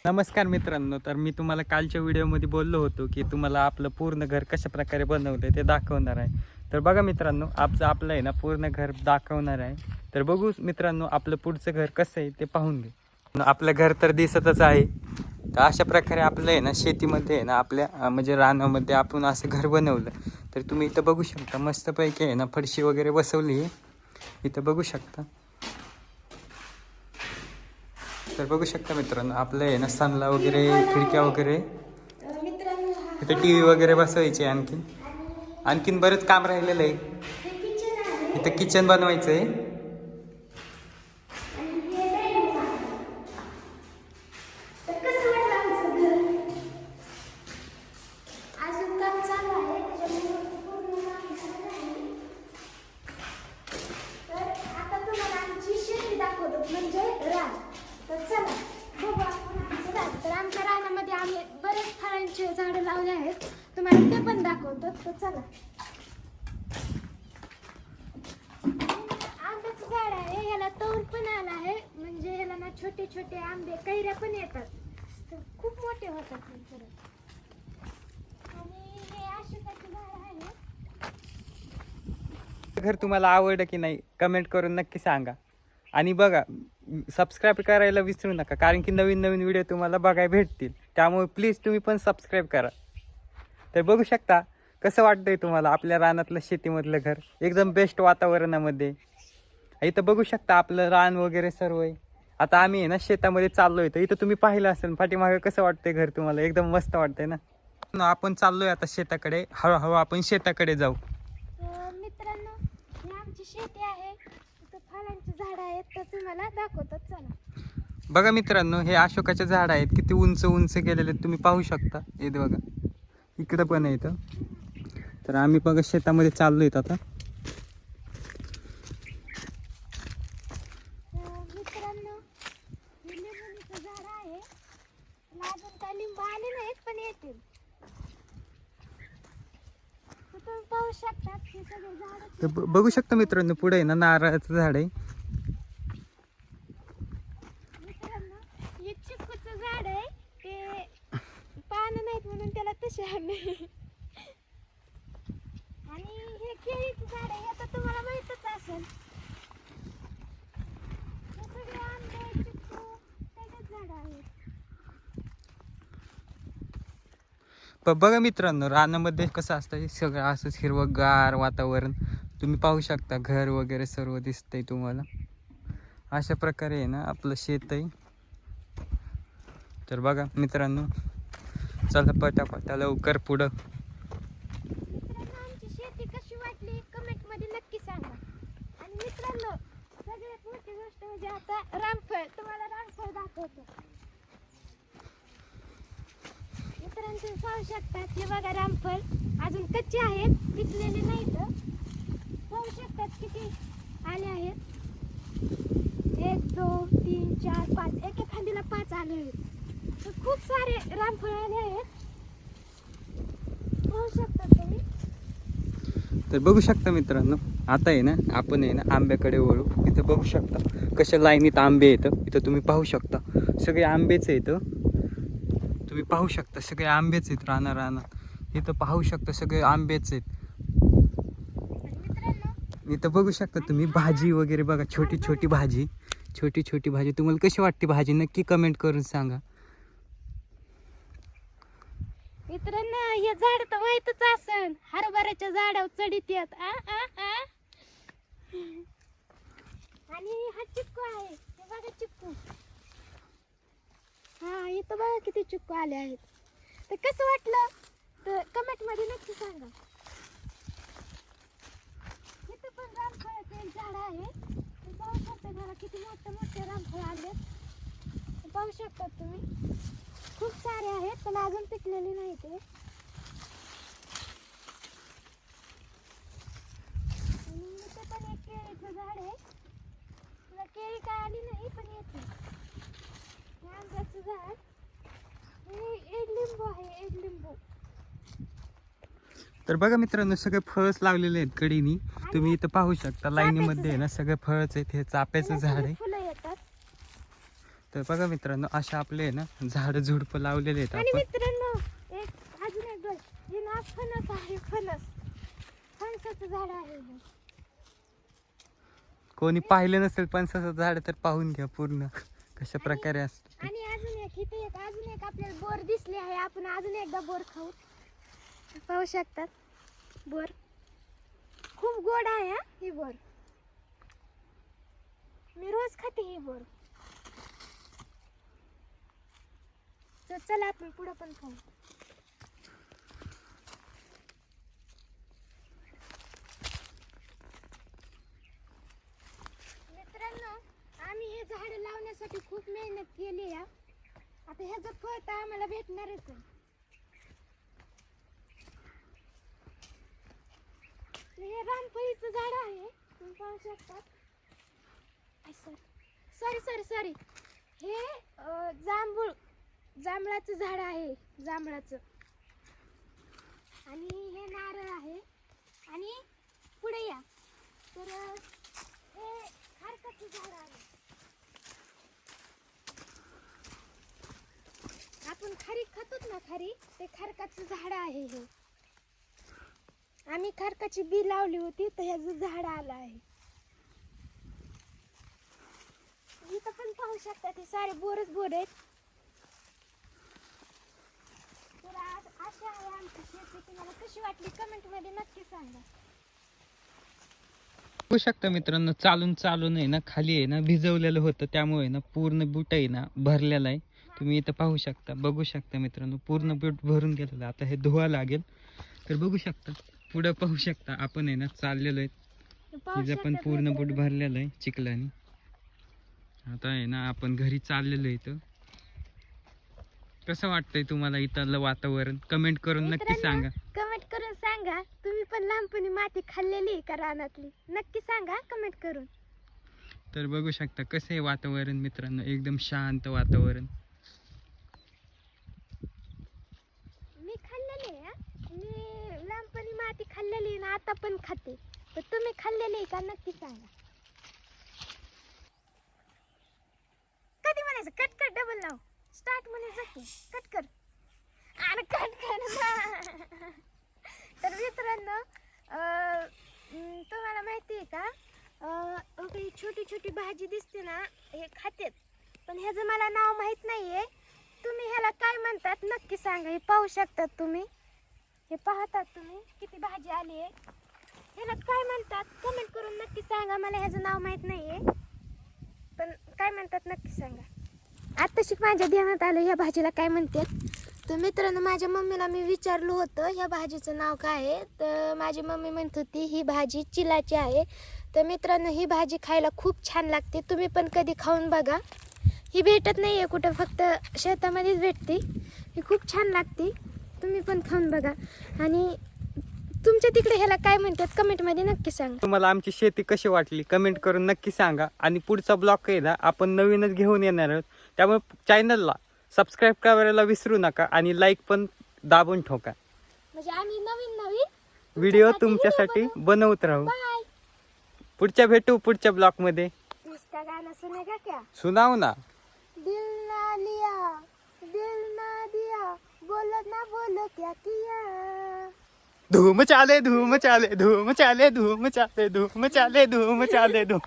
नमस्कार मित्रांनो, तर मी तुम्हाला कालच्या व्हिडिओमध्ये बोललो होतो की तुम्हाला आपलं पूर्ण घर कशा प्रकारे बनवलं ते दाखवणार आहे. तर बघा मित्रांनो, आपलं आहे ना पूर्ण घर दाखवणार आहे. तर बघू मित्रांनो, आपलं पुढचं घर कसं आहे ते पाहून घे. आपलं घर तर दिसतच आहे. तर अशा प्रकारे आपलं आहे ना शेतीमध्ये आहे ना आपल्या म्हणजे रानामध्ये आपण असं घर बनवलं. तर तुम्ही इथं बघू शकता, मस्तपैकी आहे ना फरशी वगैरे बसवली आहे. इथं बघू शकता. तर बघू शकता मित्रांनो, आपलं आहे ना सनला वगैरे खिडक्या वगैरे, इथं टी व्ही वगैरे बसवायची. आणखीन बरंच काम राहिलेलं आहे. इथं किचन बनवायचं आहे. आमच्या रानामध्ये आम्ही बरेच फळांचे झाडं लावले आहेत, तुम्हाला ते पण दाखवतो. तर चला. आंब्याचं झाड आहे, ह्याला तोड पण आला आहे. म्हणजे ह्याला ना छोटे छोटे आंबे कैऱ्या पण येतात, तर खूप मोठे होतात नंतर. आणि हे अशोकाचे झाड आहे. घर तुम्हाला आवडलं की नाही कमेंट करून नक्की सांगा. आणि बघा, सबस्क्राईब करायला विसरू नका, कारण की नवीन नवीन व्हिडिओ तुम्हाला बघायला भेटतील. त्यामुळे प्लीज तुम्ही पण सबस्क्राईब करा. तर बघू शकता कसं वाटतंय तुम्हाला आपल्या रानातलं शेतीमधलं घर, एकदम बेस्ट वातावरणामध्ये. इथं बघू शकता आपलं रान वगैरे सर्व आहे. आता आम्ही आहे ना शेतामध्ये चाललोय. तर इथं तुम्ही पाहिलं असेल पाठीमागे कसं वाटतंय घर तुम्हाला, एकदम मस्त वाटतंय ना. आपण चाललोय आता शेताकडे, हळूहळू आपण शेताकडे जाऊ. मित्रांनो, ही आमची शेती आहे, इथं फळांची झाड आहेत, तर तुम्हाला दाखवतो. चला. बघा मित्रांनो, हे अशोकाचे झाड आहेत, किती उंच उंच गेलेले तुम्ही पाहू शकता. हे बघा, इकडं पण आहे इथं. तर आम्ही बघा शेतामध्ये चाललोय आता. मित्रांनो, हे लिंबूचं झाड आहे. अजून काय लिंबू आले नाहीत, पण येतील. तुम्ही पाहू शकता हे सगळे झाड. तर बघू शकता मित्रांनो, पुढे आहे ना नारळाचं झाड आहे. मित्रांनो, हे चिक्कूचं झाड आहे, ते पानं नाहीत म्हणून त्याला तसे आणले. आणि हे केळीचं झाड आहे, आता तुम्हाला माहितच असेल. हे सगळे आंबे, चिक्कू त्याचेच झाड आहेत. पण बघा मित्रांनो, रानामध्ये कसं असतं, हे सगळं असंच हिरवंगार वातावरण तुम्ही पाहू शकता. घर वगैरे सर्व दिसतंय तुम्हाला. अशा प्रकारे आहे ना आपलं शेत आहे. तर बघा मित्रांनो, चला पटापटा लवकर पुढं. मित्रांनो, आमची शेती कशी वाटली कमेंट मध्ये नक्की सांगा. आणि मित्रांनो, सगळ्यात मोठी गोष्ट म्हणजे आता रामफळ, तुम्हाला रामफळ दाखवतो. मित्रांनो, तुम्ही पाहू शकतात, हे बघा रामफळ अजून कच्चे आहेत, पिकलेले नाहीत. पाहू शकतात किती आले आहेत. 1 2 3 4 5, एका फांदीला 5 आले आहेत. तर खूप सारे रामफळ आले आहेत, पाहू शकतात तुम्ही. तर बघू शकता मित्रांनो, आता आहे ना आपण आहे ना आंब्याकडे वळू. इथं बघू शकता कशा लाईनीत आंबे येतं. इथं तुम्ही पाहू शकता सगळे आंबेच येतं. तुम्ही पाहू शकता सगळे आंबेच आहेत रानात. इथं पाहू शकता सगळे आंबेच आहेत. इथं बघू शकता तुम्ही भाजी वगैरे बघा, छोटी छोटी भाजी. तुम्हाला कशी वाटते भाजी नक्की कमेंट करून सांगा. मित्रांनो, हे झाड तर माहितच असेल, हरभऱ्याच्या झाडावर चढीत येत. आणि हा चिक्कू आहे, हे बघा चिक्कू. हा, इथं बघा किती चिक्कू आले आहेत. तर कसं वाटलं तर कमेंट मध्ये नक्की सांगा. इथं पण रामफळाचं एक झाड आहे, ते पाहू शकता. मला किती मोठे मोठे रामफळ आले, पाहू शकता तुम्ही. खूप सारे आहेत, पण अजून पिकलेले नाही ते. आणि इथे पण एक केळीचं झाड आहे, तुला केळी काय आली नाही पण येते. हे आंब्याचं झाड, हे एडलिंबू आहे, एडलिंबू. तर बघा मित्रांनो, सगळे फळच लावलेले आहेत कडेनी. तुम्ही इथं पाहू शकता लाईनीमध्ये आहे ना सगळे फळच आहेत. हे चाफ्याचं झाड आहे. फुलं येतात. तर बघा मित्रांनो, अशा आपले आहे ना झाड झुडपं लावलेले आहेत आणि आपण. मित्रांनो अजून एक गोष्ट, हे ना फणस आहे, फणसाचं झाड आहे हे. कोणी पाहिलं नसेल फणसाचं झाड तर पाहून घ्या पूर्ण कशा प्रकारे असतं ते. आणि अजून एक आपल्याला बोर दिसले आहे. आपण अजून एकदा बोर खाऊ. पाहू शकतात बोर खूप गोड आहे हा ही बोर. मी रोज खाते ही बोर. तर चला आपण पुढे पण खाऊ. मित्रांनो, आम्ही हे झाड लावण्यासाठी खूप मेहनत केली आहे. आता ह्याचं फळ तर आम्हाला भेटणारच आहे. हे रामफळीचं झाड आहे, तुम्ही पाहू शकता. सॉरी हे जांभळाचं झाड आहे, जांभळाचं. आणि हे नारळ आहे. आणि पुढे या तर हे खारकाचं झाड आहे. आपण खारीक खातोच ना, ते खारकाचं झाड आहे हे. आम्ही खारकाची बी लावली होती तर ह्याचं झाड आलं आहे. इथं पण पाहू शकता ते सारे बोरच बोर आहेत. तर अशी आहे आमची शेती. तुम्हाला कशी वाटली कमेंट मध्ये नक्की सांगा. बघू शकता मित्रांनो, चालून आहे ना खाली आहे ना भिजवलेलं होतं, त्यामुळे ना पूर्ण बूट आहे ना भरलेला आहे. तुम्ही इथं पाहू शकता, बघू शकता मित्रांनो, पूर्ण बूट भरून गेलेलं. आता हे धुवा लागेल. तर बघू शकता, पुढं पाहू शकता आपण आहे ना चाललेलो आहे. तिचं पण पूर्ण बूट भरलेलं आहे चिखलाने. आता आहे ना आपण घरी चाललेलो आहे. इथं कसं वाटतंय तुम्हाला इथलं वातावरण? कमेंट करून नक्की सांगा. कमेंट करून सांगा. तुम्ही पण लहानपणी माती खाल्लेली आहे का रानातली? नक्की सांगा कमेंट करून. तर बघू शकता कसं आहे वातावरण मित्रांनो, एकदम शांत वातावरण. मी खाल्लेली आहे. मी लहानपणी माती खाल्लेली ना, आता पण खाते. तर तुम्ही खाल्लेली आहे का नक्की सांगा. कधी म्हणायचं कट कर, डबल नाव स्टार्ट म्हणायचं की कट कर. आणि कट कर ना. तर मित्रांनो, तुम्हाला माहिती आहे का, काही छोटी छोटी भाजी दिसते ना, हे खातेत. पण ह्याचं मला नाव माहित नाहीये. तुम्ही ह्याला काय म्हणतात नक्की सांगा. हे पाहू शकतात तुम्ही, हे पाहतात तुम्ही किती भाजी आली आहे. ह्याला काय म्हणतात कमेंट करून नक्की सांगा. मला ह्याचं नाव माहित नाहीये, पण काय म्हणतात नक्की सांगा. आत्ताशी माझ्या ध्यानात आलं ह्या भाजीला काय म्हणतात. तर मित्रांनो, माझ्या मम्मीला मी विचारलं होतं ह्या भाजीचं नाव काय आहे. तर माझी मम्मी म्हणत होती ही भाजी चिलाची आहे. तर मित्रांनो, ही भाजी खायला खूप छान लागते. तुम्ही पण कधी खाऊन बघा. ही भेटत नाही आहे कुठं, फक्त शेतामध्येच भेटते. ही खूप छान लागते. तुम्ही पण खाऊन बघा. आणि तुमच्या तिकडे ह्याला काय म्हणतात कमेंटमध्ये नक्की सांगा. तुम्हाला आमची शेती कशी वाटली कमेंट करून नक्की सांगा. आणि पुढचा ब्लॉग आहे ना आपण नवीनच घेऊन येणार आहोत, त्यामुळे चॅनलला सबस्क्राईब करायला विसरू नका. आणि लाईक पण दाबून ठोका. म्हणजे आम्ही नवीन व्हिडिओ तुमच्यासाठी बनवत राहू. बाय. पुढच्या भेटू पुढच्या ब्लॉग मध्ये. इसका गाना सुनेगा क्या? सुनाव ना. दिल ना लिया, दिल ना दिया, बोलो ना बोलो क्या किया. धूम चाले धूम चाले धूम चाले धूम चाले धूम चाले धूम चाले धूम.